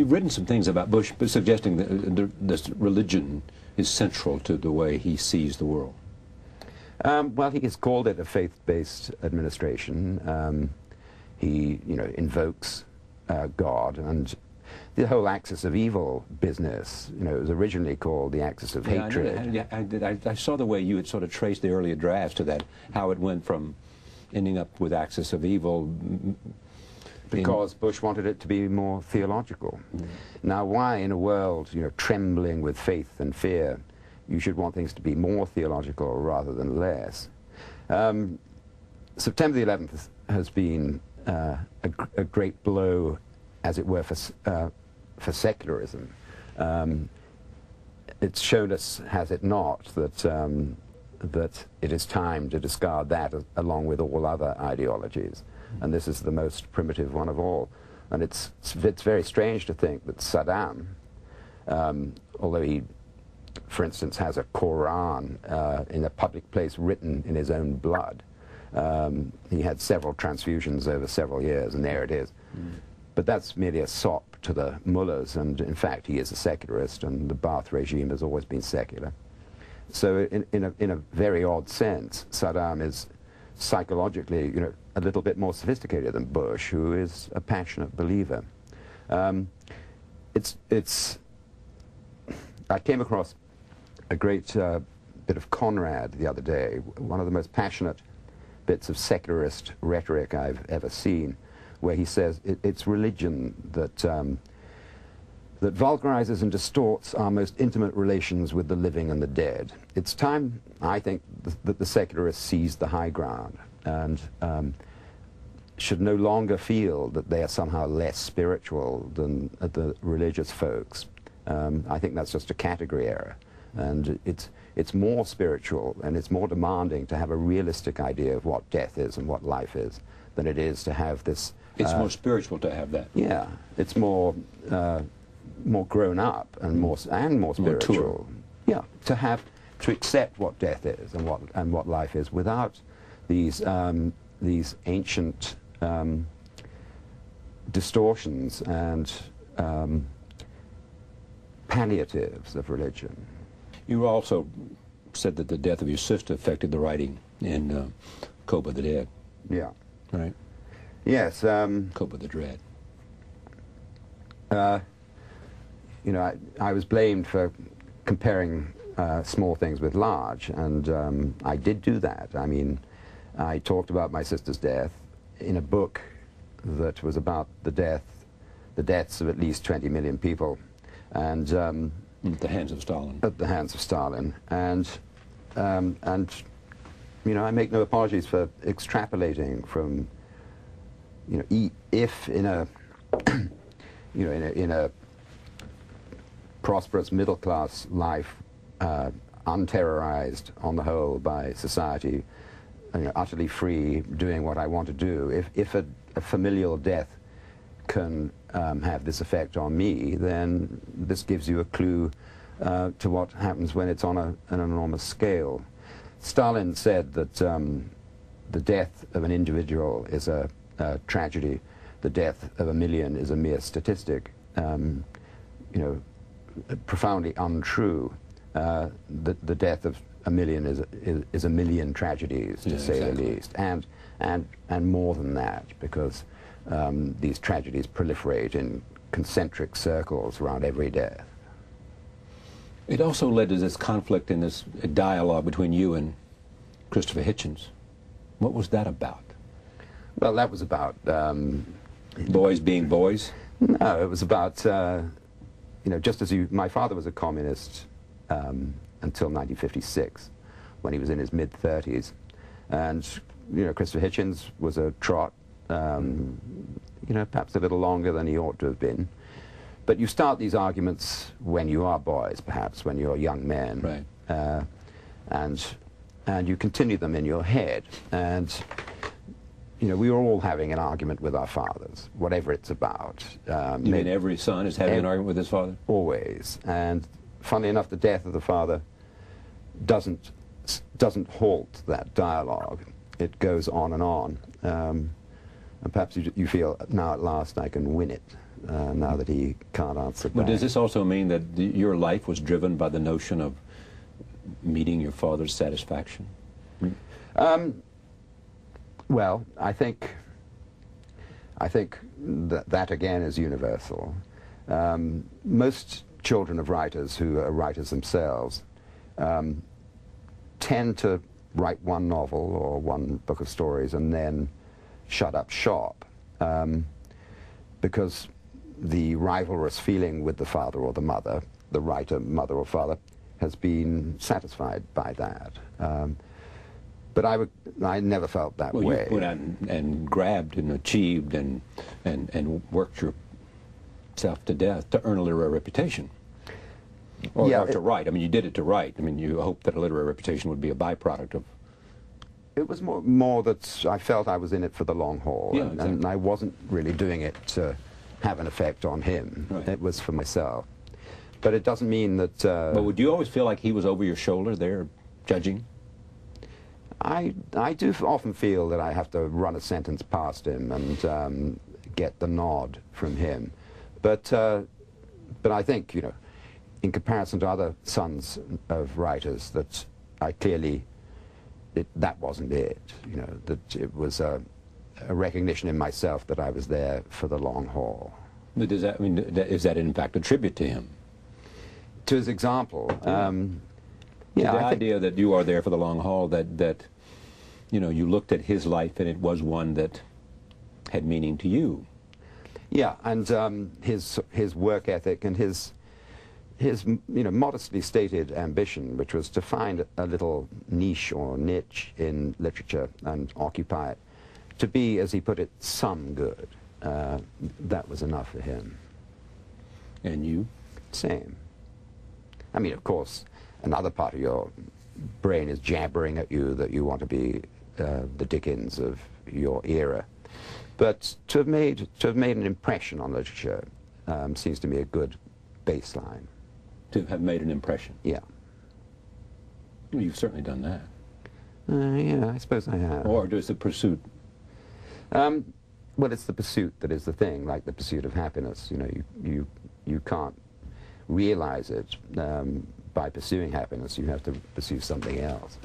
You've written some things about Bush, but suggesting that this religion is central to the way he sees the world. Well, he has called it a faith-based administration. He, invokes God, and the whole axis of evil business, was originally called the axis of hatred. I saw the way you had sort of traced the earlier drafts to that, how it went from ending up with axis of evil. Because Bush wanted it to be more theological. Now, why in a world, trembling with faith and fear, you should want things to be more theological rather than less? September the 11th has been a great blow, as it were, for secularism. It's shown us, has it not, that it is time to discard that along with all other ideologies. And this is the most primitive one of all. And it's very strange to think that Saddam, although he, for instance, has a Quran in a public place written in his own blood, he had several transfusions over several years, and there it is. But that's merely a sop to the mullahs, and in fact he is a secularist, and the Ba'ath regime has always been secular. So in a very odd sense, Saddam is psychologically, a little bit more sophisticated than Bush, who is a passionate believer. I came across a great bit of Conrad the other day, one of the most passionate bits of secularist rhetoric I've ever seen, where he says it's religion that that vulgarizes and distorts our most intimate relations with the living and the dead. It's time, I think, that the secularists seize the high ground and should no longer feel that they are somehow less spiritual than the religious folks. I think that's just a category error, and it's more spiritual and it's more demanding to have a realistic idea of what death is and what life is than it is to have this. It's more spiritual to have that. Yeah, it's more grown up and more spiritual. Yeah, to accept what death is and what life is without these ancient distortions and palliatives of religion. You also said that the death of your sister affected the writing in Cope the Dead. Yeah. Right? Yes. Cope the Dread. I was blamed for comparing small things with large, and I did do that. I mean, I talked about my sister's death in a book that was about the deaths of at least 20 million people, and at the hands of Stalin. At the hands of Stalin, and I make no apologies for extrapolating from, if in a in a prosperous middle-class life, unterrorized on the whole by society, utterly free, doing what I want to do, if a familial death can have this effect on me, then this gives you a clue to what happens when it's on an enormous scale. Stalin said that the death of an individual is a tragedy, the death of a million is a mere statistic. Profoundly untrue. The death of a million is a million tragedies, to say the least, and more than that, because these tragedies proliferate in concentric circles around every death. It also led to this conflict in this dialogue between you and Christopher Hitchens. What was that about? Well, that was about boys being boys. No, it was about just as my father was a communist until 1956, when he was in his mid-30s, and Christopher Hitchens was a trot, perhaps a little longer than he ought to have been. But you start these arguments when you are boys, perhaps when you're young men, right? And you continue them in your head, and we were all having an argument with our fathers, whatever it's about. You mean every son is having an argument with his father? Always. And funnily enough, the death of the father doesn't halt that dialogue. It goes on. And perhaps you feel, now at last I can win it. now that he can't answer back. But does this also mean that your life was driven by the notion of meeting your father's satisfaction? Well, I think that again is universal. Most children of writers who are writers themselves tend to write one novel or one book of stories and then shut up shop, because the rivalrous feeling with the father or the mother, the writer, mother or father, has been satisfied by that. But I never felt that way. Well, you went out and grabbed and achieved and worked yourself to death to earn a literary reputation. Or, yeah, or to write. I mean, you did it to write. I mean, you hoped that a literary reputation would be a byproduct of... It was more that I felt I was in it for the long haul, yeah, and, exactly. and I wasn't really doing it to have an effect on him. Right. It was for myself. But it doesn't mean that... But would you always feel like he was over your shoulder there, judging? I do often feel that I have to run a sentence past him and get the nod from him. But I think, you know, in comparison to other sons of writers, that I clearly... that wasn't it, you know, that it was a recognition in myself that I was there for the long haul. But does that, I mean, is that in fact a tribute to him? To his example, yeah, the idea that you are there for the long haul, that you know, you looked at his life and it was one that had meaning to you. Yeah, and his work ethic and his you know, modestly stated ambition, which was to find a little niche or niche in literature and occupy it, to be, as he put it, some good. That was enough for him. And you? Same. I mean, of course, another part of your brain is jabbering at you that you want to be the Dickens of your era. But to have made an impression on literature seems to me a good baseline. To have made an impression? Yeah. Well, you've certainly done that. Yeah, I suppose I have. Or is the pursuit? Well, it's the pursuit that is the thing, like the pursuit of happiness. You know, you can't realize it by pursuing happiness. You have to pursue something else.